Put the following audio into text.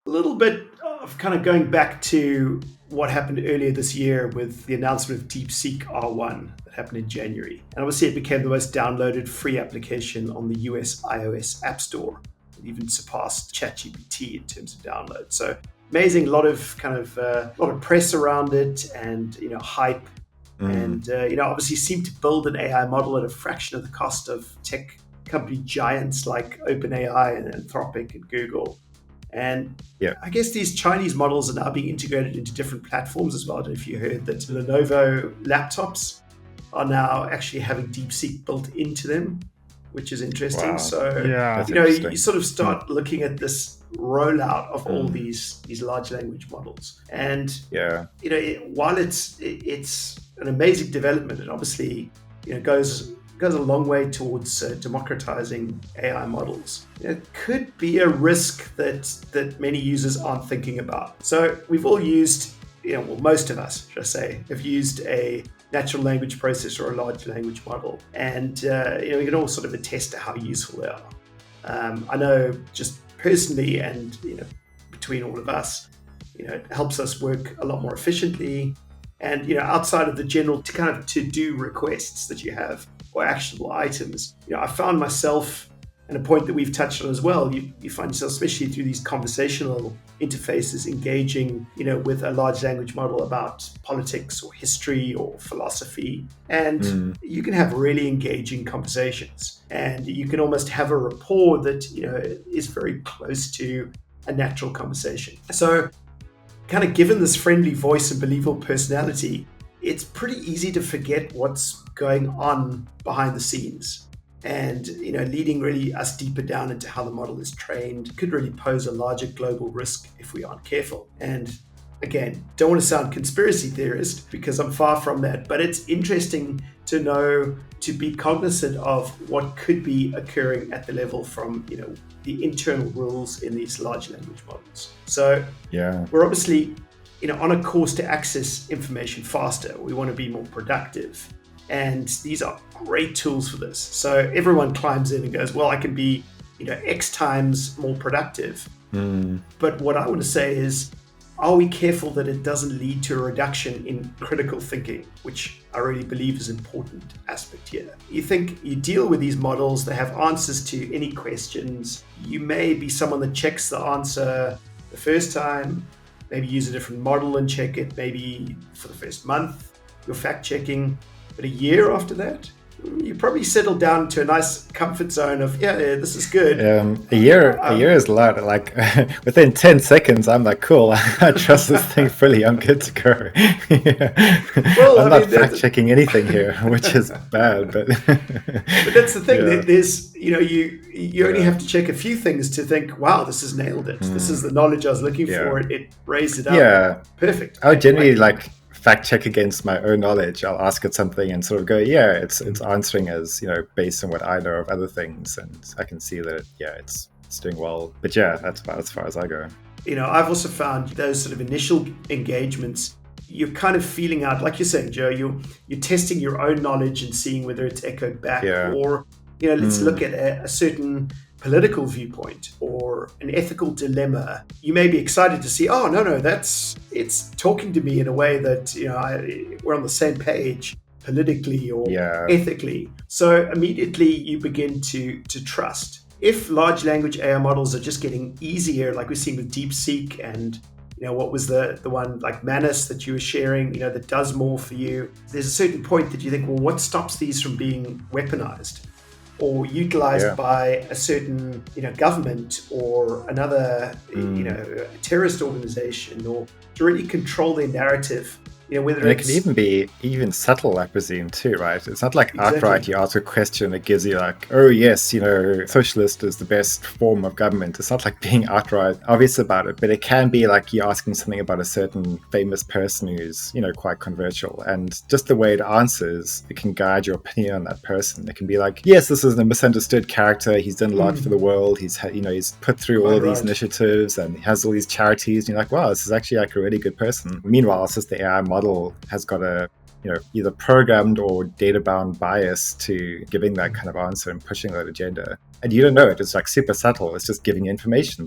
A little bit of kind of going back to what happened earlier this year with the announcement of DeepSeek R1 that happened in January. And obviously it became the most downloaded free application on the US iOS App Store. It even surpassed ChatGPT in terms of download. So amazing, a lot of press around it, and hype, and obviously seemed to build an AI model at a fraction of the cost of tech company giants like OpenAI and Anthropic and Google. And I guess these Chinese models are now being integrated into different platforms as well. I don't know if you heard that Lenovo laptops are now actually having DeepSeek built into them, which is interesting. Wow. So, Interesting. you sort of start looking at this rollout of all these large language models. And, while it's an amazing development, it obviously, goes a long way towards democratizing AI models. It could be a risk that many users aren't thinking about. So we've all used, most of us, should I say, have used a natural language processor or a large language model. And, we can all sort of attest to how useful they are. I know just personally, and, between all of us, it helps us work a lot more efficiently. And, outside of the general kind of to-do requests that you have, or actionable items, I found myself, and a point that we've touched on as well, you find yourself, especially through these conversational interfaces, engaging, with a large language model about politics or history or philosophy. And you can have really engaging conversations, and you can almost have a rapport that, is very close to a natural conversation. So kind of given this friendly voice and believable personality, it's pretty easy to forget what's going on behind the scenes. And, leading really us deeper down into how the model is trained could really pose a larger global risk if we aren't careful. And again, don't want to sound conspiracy theorist, because I'm far from that, but it's interesting to know, to be cognizant of what could be occurring at the level from, the internal rules in these large language models. So we're obviously, on a course to access information faster. We want to be more productive. And these are great tools for this. So everyone climbs in and goes, well, I can be, X times more productive. But what I want to say is, are we careful that it doesn't lead to a reduction in critical thinking, which I really believe is an important aspect here. You think you deal with these models, they have answers to any questions. You may be someone that checks the answer the first time, maybe use a different model and check it, maybe for the first month, you're fact checking. But a year after that, you probably settle down to a nice comfort zone of, this is good. A year is a lot. Like within 10 seconds, I'm like, cool, I trust this thing fully. I'm good to go. Well, I'm not fact checking anything here, which is bad. But that's the thing. There's, you only have to check a few things to think, wow, this has nailed it. This is the knowledge I was looking for. It raised it up. Yeah, perfect. I would generally fact check against my own knowledge. I'll ask it something and sort of go, it's answering as, based on what I know of other things, and I can see that it's doing well. But that's about as far as I go. I've also found those sort of initial engagements, you're kind of feeling out, like you're saying, Joe, you're testing your own knowledge and seeing whether it's echoed back, or let's look at a certain political viewpoint or an ethical dilemma. You may be excited to see, oh, no, it's talking to me in a way that, we're on the same page politically or ethically. So immediately you begin to trust. If large language AI models are just getting easier, like we've seen with DeepSeek and, what was the one like Manus that you were sharing, that does more for you, there's a certain point that you think, well, what stops these from being weaponized or utilized by a certain, government or another, terrorist organization, or to really control their narrative? Whether it can even be subtle, I presume, too, right? It's not like outright you ask a question that gives you like, oh yes, socialist is the best form of government. It's not like being outright obvious about it, but it can be like you're asking something about a certain famous person who's, quite controversial, and just the way it answers, it can guide your opinion on that person. It can be like, yes, this is a misunderstood character. He's done a lot for the world. He's he's put through all these initiatives and he has all these charities. And you're like, wow, this is actually like a really good person. Meanwhile, it's just the AI model has got a either programmed or data bound bias to giving that kind of answer and pushing that agenda, and you don't know it. It's like super subtle. It's just giving information,